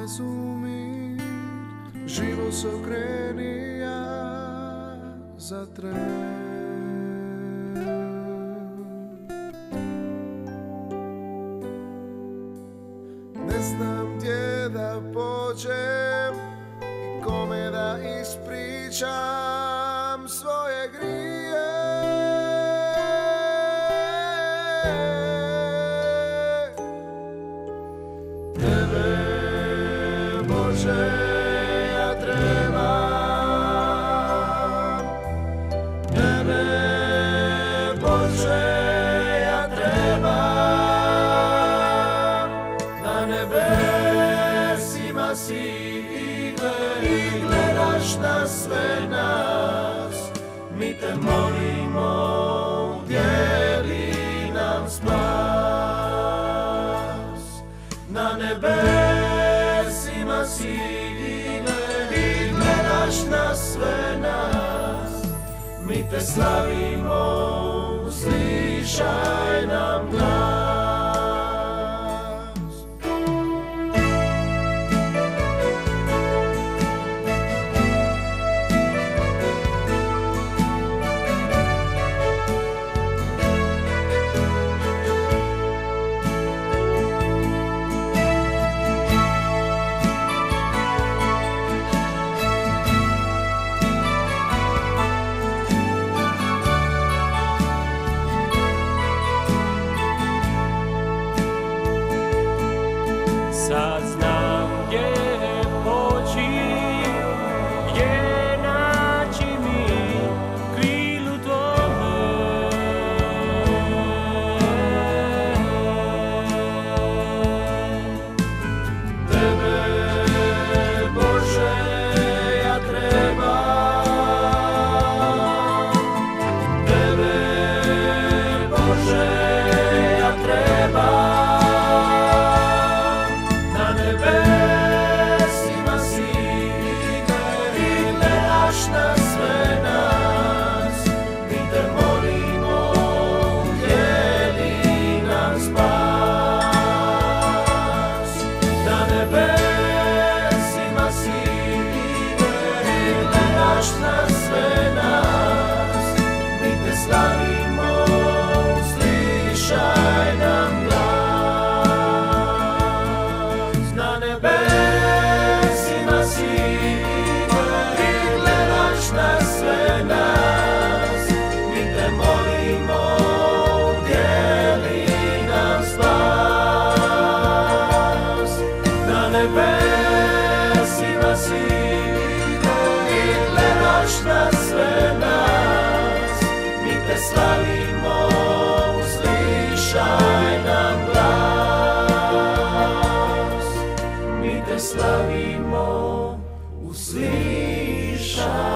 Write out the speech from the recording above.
razumi, živo se okreni ja za tren. Ne znam gdje da pođem i kome da ispričam svoje grije. Tebe, Bože, ja trebam. Tebe, Bože, ja trebam. Na nebesima si i gledaš na sve nas. Mi te molimo, udjeli nam spas. Na nebesima si i gledaš na sve nas. Mi te slavimo, uslišaj nam glas. Sad znam gdje poći, gdje naći mi krilu tvome. Tebe, Bože, ja trebam. Tebe, Bože, ja trebam. Na sve nas, mi te molimo, udjeli nam spas. Na nebesima si i gledaš na sve nas, mi te slavimo, uslišaj nam glas. Na nebesima si na sve nas, mi te molimo, udjeli nam spas. Na nebesima si i gledaš na sve nas, mi te slavimo, uslišaj nam glas. Mi te slavimo, uslišaj